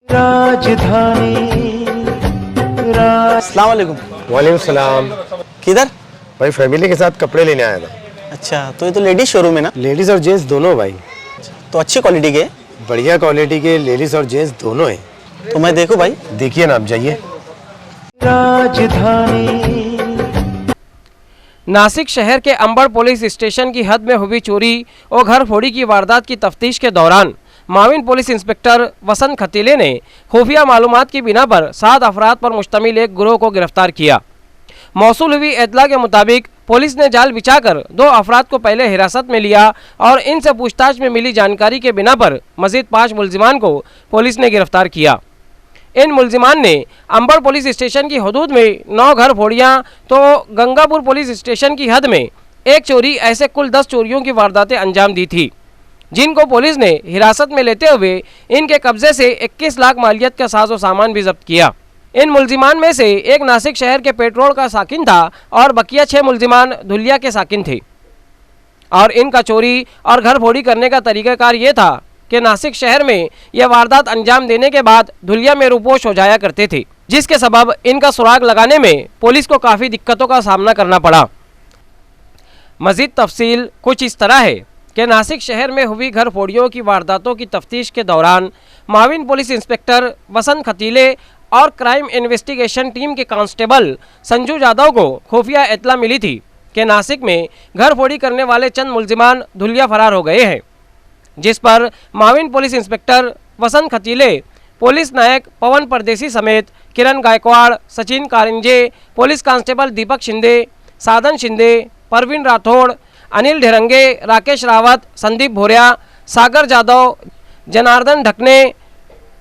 राजधानी अस्सलाम वालेकुम। वालेकुम सलाम। किधर? भाई फैमिली के साथ कपड़े लेने आया था। अच्छा, तो ये तो लेडीज शोरूम है ना? लेडीज और जेंट्स दोनों भाई। तो अच्छी क्वालिटी के? बढ़िया क्वालिटी के लेडीज और जेंट्स दोनों हैं। तो मैं देखूं भाई? देखिए ना, आप जाइए। राजधानी नासिक शहर के अंबड़ पुलिस स्टेशन की हद में हुई चोरी और घर फोड़ी की वारदात की तफ्तीश के दौरान माविन पुलिस इंस्पेक्टर वसंत खतीले ने खुफिया मालूमात की बिना पर 7 अफराद पर मुश्तमिल एक गिरोह को गिरफ्तार किया। मौसूल हुई इत्तला के मुताबिक पुलिस ने जाल बिछाकर 2 अफराद को पहले हिरासत में लिया और इनसे पूछताछ में मिली जानकारी के बिना पर मजीद 5 मुल्जिमान को पुलिस ने गिरफ्तार किया। इन मुल्जिमान ने अंबड़ पुलिस स्टेशन की हदूद में 9 घर फोड़ियाँ तो गंगापुर पुलिस स्टेशन की हद में एक चोरी ऐसे कुल 10 चोरियों की वारदातें अंजाम दी थी, जिनको पुलिस ने हिरासत में लेते हुए इनके कब्जे से 21 लाख मालियत का साजो सामान भी जब्त किया। इन मुल्जिमान में से एक नासिक शहर के पेट्रोल का साकिन था और बकिया 6 मुल्जिमान धुलिया के साकिन थे और इनका चोरी और घर फोड़ी करने का तरीक़ाकार ये था कि नासिक शहर में यह वारदात अंजाम देने के बाद धुलिया में रुपोश हो जाया करते थे, जिसके सबब इनका सुराग लगाने में पुलिस को काफ़ी दिक्कतों का सामना करना पड़ा। मज़ीद तफसील कुछ इस तरह है कि नासिक शहर में हुई घर फोड़ियों की वारदातों की तफ्तीश के दौरान माविन पुलिस इंस्पेक्टर वसंत खतीले और क्राइम इन्वेस्टिगेशन टीम के कांस्टेबल संजू यादव को खुफिया इत्तला मिली थी कि नासिक में घर फोड़ी करने वाले चंद मुल्जिमान धुलिया फरार हो गए हैं, जिस पर माविन पुलिस इंस्पेक्टर वसंत खतीले, पुलिस नायक पवन परदेसी समेत किरण गायकवाड़, सचिन कारंजे, पुलिस कांस्टेबल दीपक शिंदे, साधन शिंदे, परवीन राठौड़, अनिल ढेरंगे, राकेश रावत, संदीप भोरिया, सागर जादव, जनार्दन ढकने,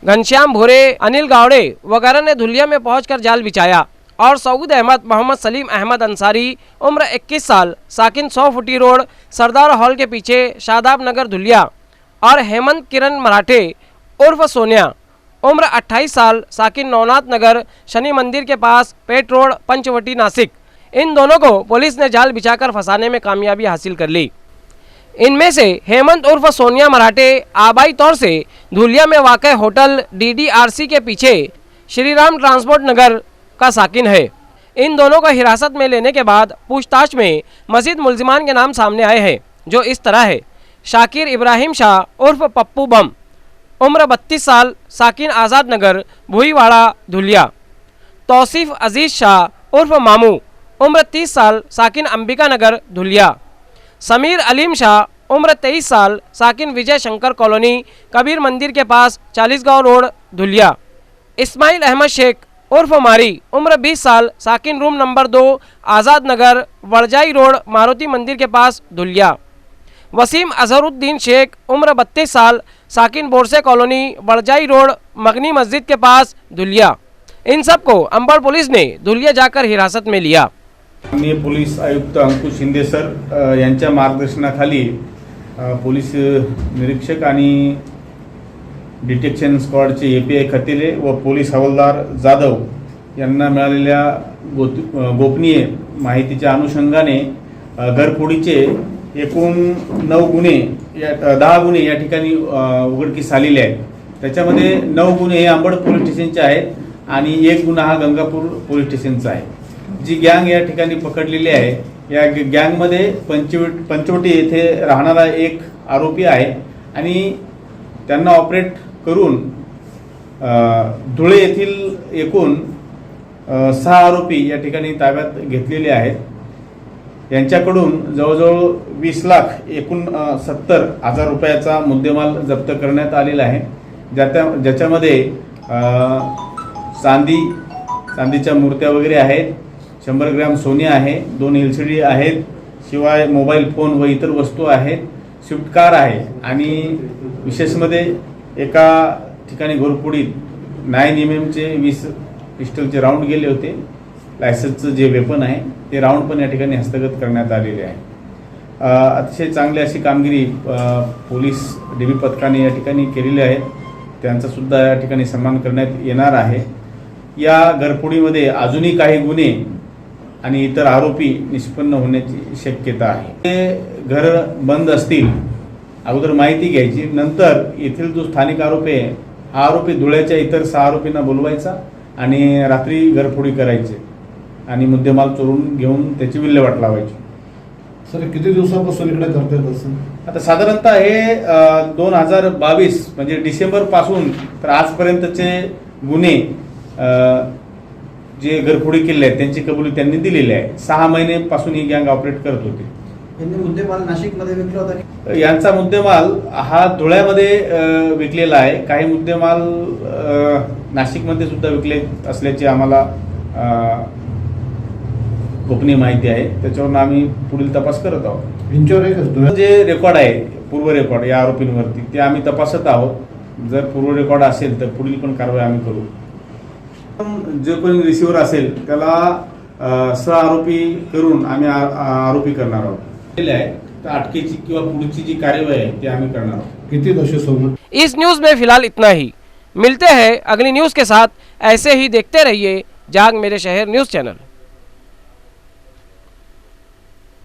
घनश्याम भोरे, अनिल गावड़े वगैरह ने धुलिया में पहुंचकर जाल बिछाया और सऊद अहमद, मोहम्मद सलीम अहमद अंसारी, उम्र 21 साल, साकिन 100 फुटी रोड, सरदार हॉल के पीछे, शादाब नगर धुलिया और हेमंत किरण मराठे उर्फ सोनिया, उम्र 28 साल, साकिन नवनाथ नगर, शनि मंदिर के पास, पेट रोड, पंचवटी, नासिक, इन दोनों को पुलिस ने जाल बिछाकर फंसाने में कामयाबी हासिल कर ली। इनमें से हेमंत उर्फ सोनिया मराठे आबाई तौर से धुलिया में वाक़ होटल DDRC के पीछे श्रीराम ट्रांसपोर्ट नगर का साकिन है। इन दोनों को हिरासत में लेने के बाद पूछताछ में मजीद मुल्जिमान के नाम सामने आए हैं, जो इस तरह है। शाकिर इब्राहिम शाह उर्फ पप्पू बम, उम्र 32 साल, साकिन आज़ाद नगर, भुईवाड़ा, धुलिया। तौसीफ अजीज़ शाह उर्फ मामू, उम्र 30 साल, साकिन अंबिका नगर, धुलिया। समीर अलीम शाह उम्र 23 साल, साकिन विजय शंकर कॉलोनी, कबीर मंदिर के पास, 40 गाँव रोड, धुलिया। इस्माइल अहमद शेख उर्फ मारी, उम्र 20 साल, साकिन room number 2, Azad Nagar, वड़जाई road, Maruti मंदिर के पास, धुलिया। वसीम अजहरुद्दीन शेख उम्र 32 साल, साकिन बोरसे कॉलोनी, वड़जाई रोड, मगनी मस्जिद के पास, धुलिया। इन सबको अंबड़ पुलिस ने धुलिया जाकर हिरासत में लिया। माननीय पोलीस आयुक्त अंकुश शिंदे सर यांच्या मार्गदर्शनाखाली पोलीस निरीक्षक आणि डिटेक्शन स्क्वॉडचे API खतीले व पोलीस हवालदार जाधव यांना मिळालेल्या गोपनीय माहितीच्या अनुषंगाने घरफोडीचे एकूण 10 गुन्हे या ठिकाणी उघडकीस आलेले आहेत। त्याच्यामध्ये 9 गुन्हे हे अंबड पोलीस स्टेशनचे आहेत आणि 1 गुन्हा हा गंगापूर पोलीस स्टेशनचा आहे। जी गँग या ठिकाणी पकडलेली आहे, या गँगमध्ये पंचवटी येथे राहणारा एक आरोपी आहे आणि त्यांना ऑपरेट करून धुळे येथील एकूण 6 आरोपी या ठिकाणी ताब्यात घेतलेले आहेत। यांच्याकडून जवळजवळ 20 लाख एकूण 70,000 रुपयाचा मुद्देमाल जप्त करण्यात आलेला आहे, ज्याच्यामध्ये चांदीच्या मूर्त्या वगैरे आहेत, 100 ग्रॅम सोने आहे, 2 LCD आहेत, शिवाय मोबाईल फोन व इतर वस्तू आहेत, स्विफ्ट कार आहे आणि विशेषमध्ये एका ठिकाणी घरफोडीत 9mm 20 पिस्टलचे राऊंड गेले होते। लायसन्सचं जे वेपन आहे ते राऊंड पण या ठिकाणी हस्तगत करण्यात आलेले आहे। अतिशय चांगली अशी कामगिरी पोलीस DB पथकाने या ठिकाणी केलेली आहे, त्यांचा सुद्धा या ठिकाणी सन्मान करण्यात येणार आहे। या घरफोडीमध्ये अजूनही काही गुन्हे आणि इतर आरोपी निष्पन्न होण्याची शक्यता आहे। ते घर बंद असतील, अगोदर माहिती घ्यायची, नंतर येथील जो स्थानिक आरोपी आहे हा आरोपी धुळ्याच्या इतर 6 आरोपींना बोलवायचा आणि रात्री घरफोडी करायचे आणि मुद्देमाल चोरून घेऊन त्याची विल्हेवाट लावायची. सर किती दिवसापासून इकडे करतात असं? आता साधारणतः हे 2022 म्हणजे डिसेंबर पासून तर आजपर्यंतचे गुन्हे जे घरफोडी केले आहेत त्यांची कबुली त्यांनी दिलेली आहे. 6 महिन्यापासून ही गँग ऑपरेट करत होती. यांनी मुद्देमाल नाशिकमध्ये विकला होता. यांचा मुद्देमाल हा धुळ्यामध्ये विकलेला आहे. काही मुद्देमाल नाशिकमध्ये सुद्धा विकले असल्याची आम्हाला गोपनीय माहिती आहे. त्याच्यावरून आम्ही पुढील तपास करत आहोत. यांच्यावर एक जे रेकॉर्ड आहे पूर्व रेकॉर्ड या आरोपींवरती ते आम्ही तपासत आहोत. जर पूर्व रेकॉर्ड असेल तर पुढील पण कारवाई आम्ही करू. जे कोणी रिसिव्हर असेल त्याला सह आरोपी करून आम्ही आरोपी करणार आहोत. तर अटकेची किंवा पुढची जी कार्यवाही आहे ती आम्ही करणार आहोत. किती दशे सोनं? इस न्यूज़ में फिलहाल इतना ही। मिलते हैं अगली न्यूज़ के साथ। ऐसे ही देखते रहिए जाग मेरे शहर न्यूज़ चैनल।